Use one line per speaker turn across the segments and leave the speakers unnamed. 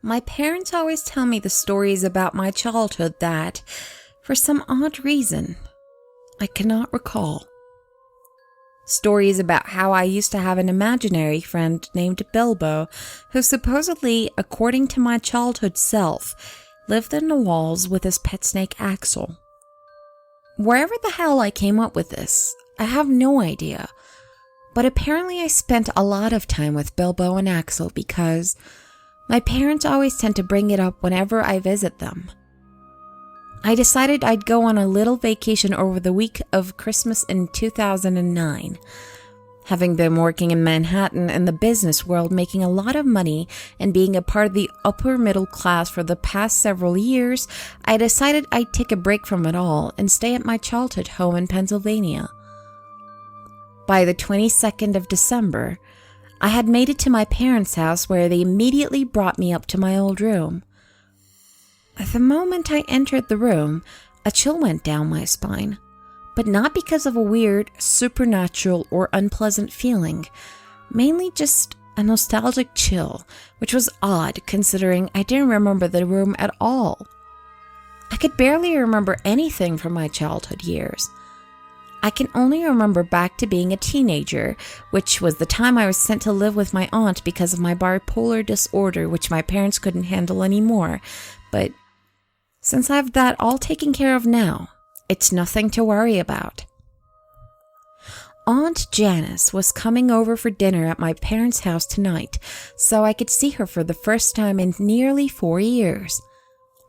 My parents always tell me the stories about my childhood that, for some odd reason, I cannot recall. Stories about how I used to have an imaginary friend named Bilbo, who supposedly, according to my childhood self, lived in the walls with his pet snake Axel. Wherever the hell I came up with this, I have no idea. But apparently I spent a lot of time with Bilbo and Axel because my parents always tend to bring it up whenever I visit them. I decided I'd go on a little vacation over the week of Christmas in 2009. Having been working in Manhattan in the business world, making a lot of money, and being a part of the upper middle class for the past several years, I decided I'd take a break from it all and stay at my childhood home in Pennsylvania. By the 22nd of December, I had made it to my parents' house where they immediately brought me up to my old room. The moment I entered the room, a chill went down my spine, but not because of a weird, supernatural, or unpleasant feeling, mainly just a nostalgic chill, which was odd considering I didn't remember the room at all. I could barely remember anything from my childhood years. I can only remember back to being a teenager, which was the time I was sent to live with my aunt because of my bipolar disorder, which my parents couldn't handle anymore. But since I have that all taken care of now, it's nothing to worry about. Aunt Janice was coming over for dinner at my parents' house tonight, so I could see her for the first time in nearly 4 years.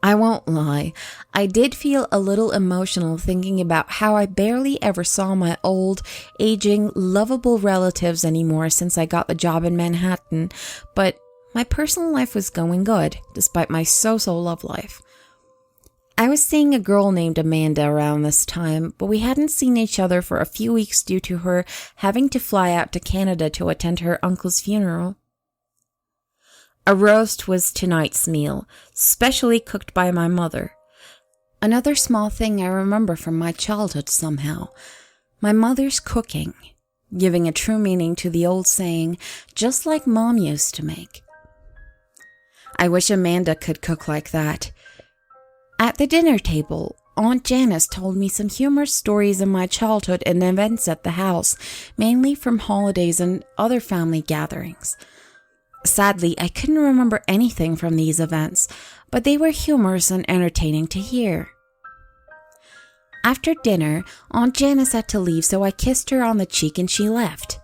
I won't lie, I did feel a little emotional thinking about how I barely ever saw my old, aging, lovable relatives anymore since I got the job in Manhattan, but my personal life was going good, despite my so-so love life. I was seeing a girl named Amanda around this time, but we hadn't seen each other for a few weeks due to her having to fly out to Canada to attend her uncle's funeral. A roast was tonight's meal, specially cooked by my mother. Another small thing I remember from my childhood somehow. My mother's cooking, giving a true meaning to the old saying, just like Mom used to make. I wish Amanda could cook like that. At the dinner table, Aunt Janice told me some humorous stories of my childhood and events at the house, mainly from holidays and other family gatherings. Sadly, I couldn't remember anything from these events, but they were humorous and entertaining to hear. After dinner, Aunt Janice had to leave, so I kissed her on the cheek and she left.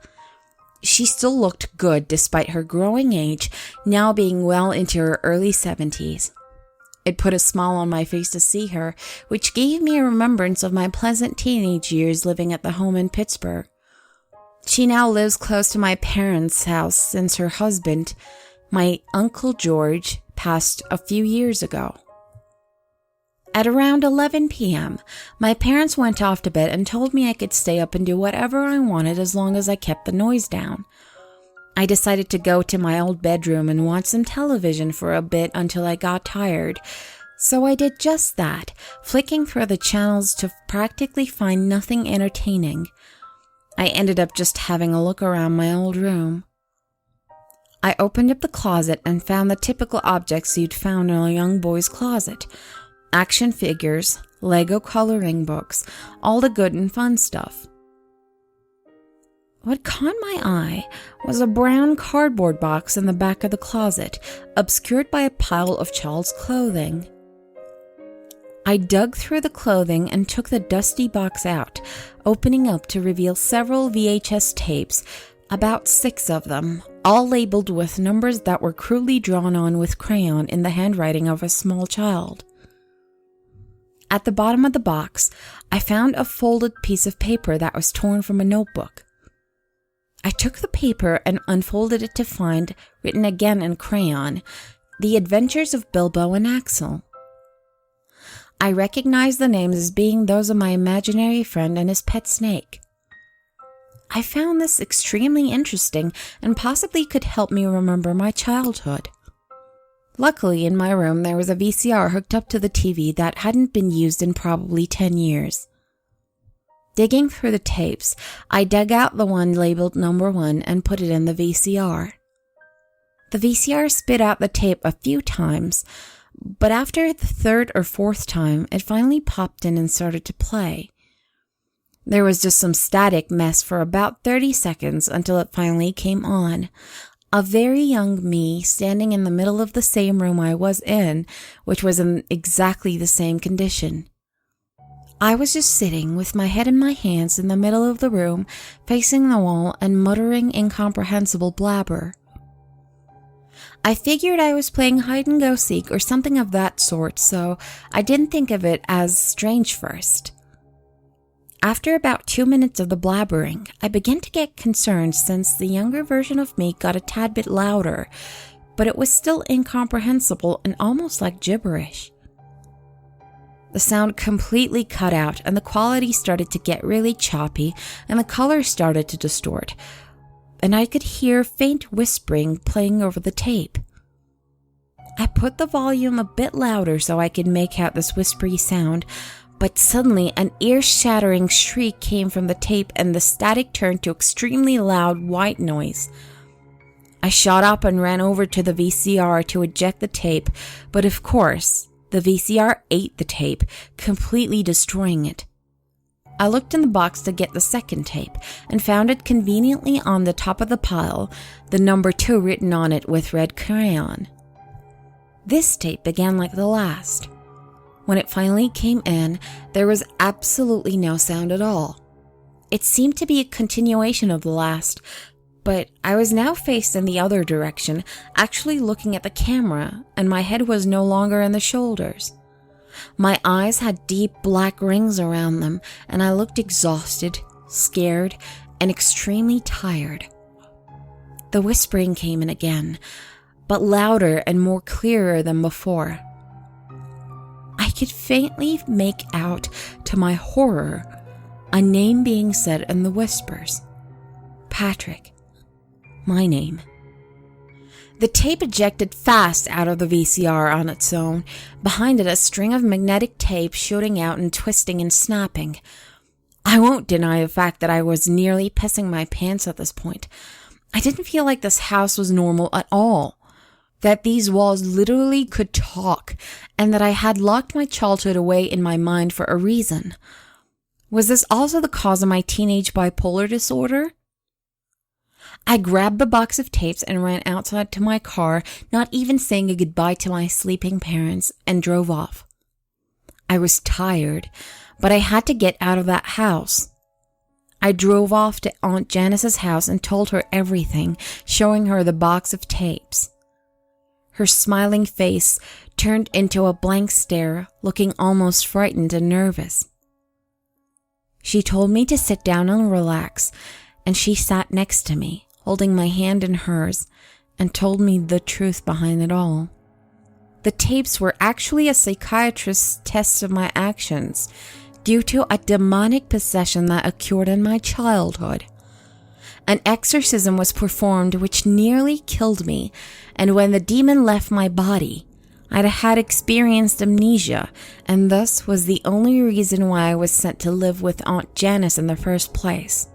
She still looked good despite her growing age, now being well into her early 70s. It put a smile on my face to see her, which gave me a remembrance of my pleasant teenage years living at the home in Pittsburgh. She now lives close to my parents' house since her husband, my Uncle George, passed a few years ago. At around 11 p.m., my parents went off to bed and told me I could stay up and do whatever I wanted as long as I kept the noise down. I decided to go to my old bedroom and watch some television for a bit until I got tired, so I did just that, flicking through the channels to practically find nothing entertaining. I ended up just having a look around my old room. I opened up the closet and found the typical objects you'd found in a young boy's closet. Action figures, Lego coloring books, all the good and fun stuff. What caught my eye was a brown cardboard box in the back of the closet, obscured by a pile of child's clothing. I dug through the clothing and took the dusty box out, opening up to reveal several VHS tapes, about 6 of them, all labeled with numbers that were crudely drawn on with crayon in the handwriting of a small child. At the bottom of the box, I found a folded piece of paper that was torn from a notebook. I took the paper and unfolded it to find, written again in crayon, The Adventures of Bilbo and Axel. I recognized the names as being those of my imaginary friend and his pet snake. I found this extremely interesting and possibly could help me remember my childhood. Luckily, in my room there was a VCR hooked up to the TV that hadn't been used in probably 10 years. Digging through the tapes, I dug out the one labeled number 1 and put it in the VCR. The VCR spit out the tape a few times, but after the third or fourth time, it finally popped in and started to play. There was just some static mess for about 30 seconds until it finally came on. A very young me standing in the middle of the same room I was in, which was in exactly the same condition. I was just sitting with my head in my hands in the middle of the room, facing the wall and muttering incomprehensible blabber. I figured I was playing hide-and-go-seek or something of that sort, so I didn't think of it as strange first. After about 2 minutes of the blabbering, I began to get concerned since the younger version of me got a tad bit louder, but it was still incomprehensible and almost like gibberish. The sound completely cut out and the quality started to get really choppy and the color started to distort, and I could hear faint whispering playing over the tape. I put the volume a bit louder so I could make out this whispery sound, but suddenly an ear-shattering shriek came from the tape and the static turned to extremely loud white noise. I shot up and ran over to the VCR to eject the tape, but of course, the VCR ate the tape, completely destroying it. I looked in the box to get the second tape and found it conveniently on the top of the pile, the number 2 written on it with red crayon. This tape began like the last. When it finally came in, there was absolutely no sound at all. It seemed to be a continuation of the last, but I was now faced in the other direction, actually looking at the camera, and my head was no longer in the shoulders. My eyes had deep black rings around them, and I looked exhausted, scared, and extremely tired. The whispering came in again, but louder and more clearer than before. I could faintly make out, to my horror, a name being said in the whispers. Patrick. My name. The tape ejected fast out of the VCR on its own, behind it a string of magnetic tape shooting out and twisting and snapping. I won't deny the fact that I was nearly pissing my pants at this point. I didn't feel like this house was normal at all. That these walls literally could talk, and that I had locked my childhood away in my mind for a reason. Was this also the cause of my teenage bipolar disorder? I grabbed the box of tapes and ran outside to my car, not even saying a goodbye to my sleeping parents, and drove off. I was tired, but I had to get out of that house. I drove off to Aunt Janice's house and told her everything, showing her the box of tapes. Her smiling face turned into a blank stare, looking almost frightened and nervous. She told me to sit down and relax, and she sat next to me, holding my hand in hers, and told me the truth behind it all. The tapes were actually a psychiatrist's test of my actions, due to a demonic possession that occurred in my childhood. An exorcism was performed which nearly killed me, and when the demon left my body, I had experienced amnesia, and thus was the only reason why I was sent to live with Aunt Janice in the first place.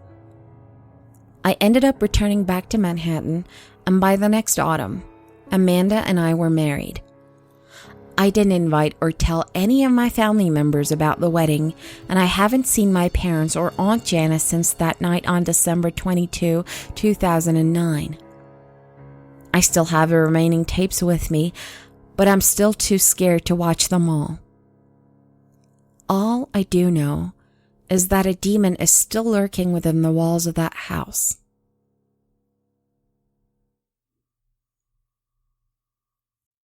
I ended up returning back to Manhattan, and by the next autumn, Amanda and I were married. I didn't invite or tell any of my family members about the wedding, and I haven't seen my parents or Aunt Janice since that night on December 22, 2009. I still have the remaining tapes with me, but I'm still too scared to watch them all. All I do know is that a demon is still lurking within the walls of that house.